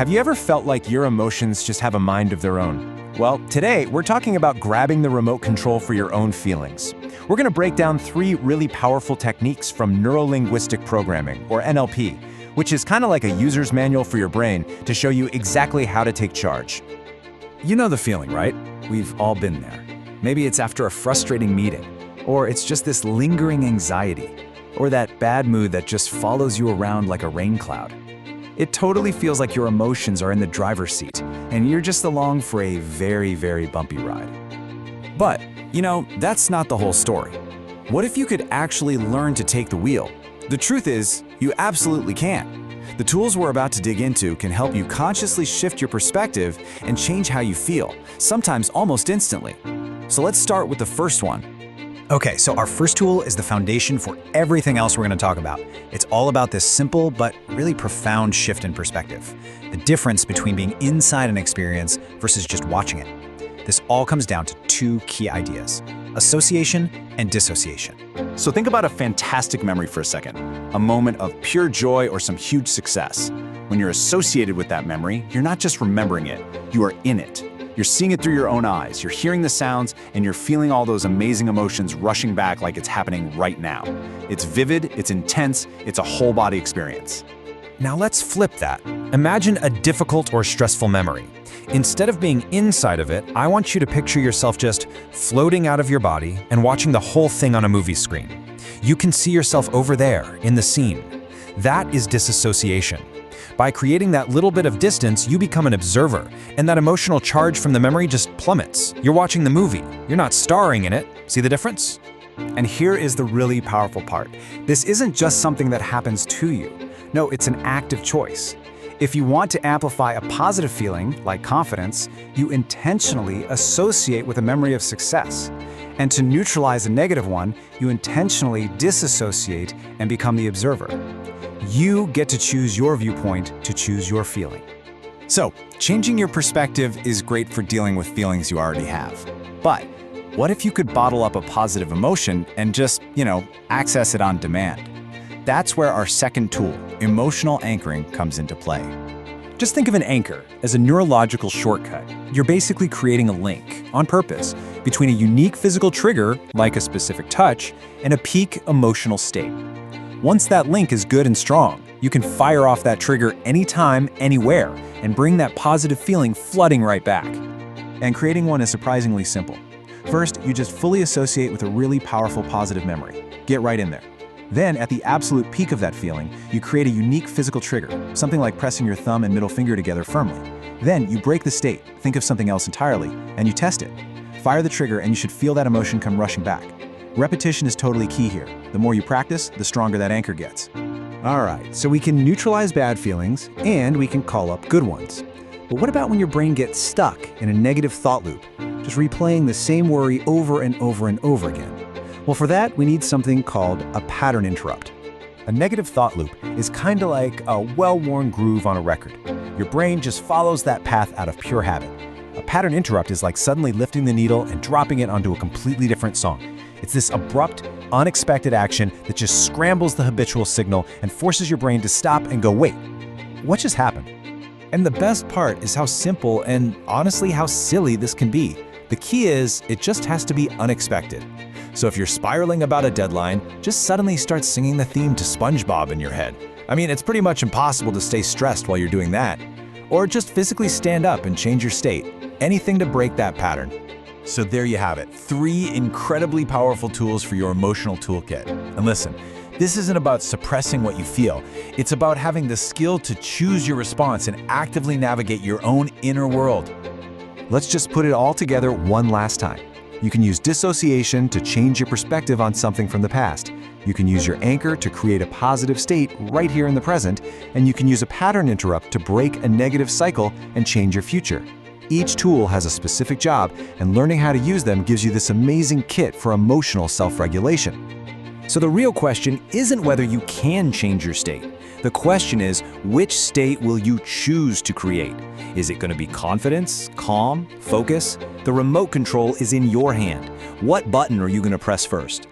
Have you ever felt like your emotions just have a mind of their own? Well, today we're talking about grabbing the remote control for your own feelings. We're going to break down 3 really powerful techniques from neuro-linguistic programming, or NLP, which is kind of like a user's manual for your brain to show you exactly how to take charge. You know the feeling, right? We've all been there. Maybe it's after a frustrating meeting, or it's just this lingering anxiety, or that bad mood that just follows you around like a rain cloud. It totally feels like your emotions are in the driver's seat, and you're just along for a very, very bumpy ride. But, that's not the whole story. What if you could actually learn to take the wheel? The truth is, you absolutely can. The tools we're about to dig into can help you consciously shift your perspective and change how you feel, sometimes almost instantly. So let's start with the first one. Okay, so our first tool is the foundation for everything else we're going to talk about. It's all about this simple but really profound shift in perspective. The difference between being inside an experience versus just watching it. This all comes down to 2 key ideas: association and dissociation. So think about a fantastic memory for a second, a moment of pure joy or some huge success. When you're associated with that memory, you're not just remembering it, you are in it. You're seeing it through your own eyes, you're hearing the sounds, and you're feeling all those amazing emotions rushing back like it's happening right now. It's vivid, it's intense, it's a whole body experience. Now let's flip that. Imagine a difficult or stressful memory. Instead of being inside of it, I want you to picture yourself just floating out of your body and watching the whole thing on a movie screen. You can see yourself over there, in the scene. That is disassociation. By creating that little bit of distance, you become an observer, and that emotional charge from the memory just plummets. You're watching the movie. You're not starring in it. See the difference? And here is the really powerful part. This isn't just something that happens to you. No, it's an active choice. If you want to amplify a positive feeling, like confidence, you intentionally associate with a memory of success. And to neutralize a negative one, you intentionally disassociate and become the observer. You get to choose your viewpoint, to choose your feeling. So, changing your perspective is great for dealing with feelings you already have. But what if you could bottle up a positive emotion and just, access it on demand? That's where our second tool, emotional anchoring, comes into play. Just think of an anchor as a neurological shortcut. You're basically creating a link, on purpose, between a unique physical trigger, like a specific touch, and a peak emotional state. Once that link is good and strong, you can fire off that trigger anytime, anywhere, and bring that positive feeling flooding right back. And creating one is surprisingly simple. First, you just fully associate with a really powerful positive memory. Get right in there. Then, at the absolute peak of that feeling, you create a unique physical trigger, something like pressing your thumb and middle finger together firmly. Then, you break the state, think of something else entirely, and you test it. Fire the trigger and you should feel that emotion come rushing back. Repetition is totally key here. The more you practice, the stronger that anchor gets. All right, so we can neutralize bad feelings and we can call up good ones. But what about when your brain gets stuck in a negative thought loop, just replaying the same worry over and over and over again? Well, for that, we need something called a pattern interrupt. A negative thought loop is kind of like a well-worn groove on a record. Your brain just follows that path out of pure habit. A pattern interrupt is like suddenly lifting the needle and dropping it onto a completely different song. It's this abrupt, unexpected action that just scrambles the habitual signal and forces your brain to stop and go, wait, what just happened? And the best part is how simple and honestly how silly this can be. The key is, it just has to be unexpected. So if you're spiraling about a deadline, just suddenly start singing the theme to SpongeBob in your head. I mean, it's pretty much impossible to stay stressed while you're doing that. Or just physically stand up and change your state. Anything to break that pattern. So there you have it, 3 incredibly powerful tools for your emotional toolkit. And listen, this isn't about suppressing what you feel. It's about having the skill to choose your response and actively navigate your own inner world. Let's just put it all together one last time. You can use dissociation to change your perspective on something from the past. You can use your anchor to create a positive state right here in the present, and you can use a pattern interrupt to break a negative cycle and change your future. Each tool has a specific job, and learning how to use them gives you this amazing kit for emotional self-regulation. So the real question isn't whether you can change your state. The question is, which state will you choose to create? Is it going to be confidence, calm, focus? The remote control is in your hand. What button are you going to press first?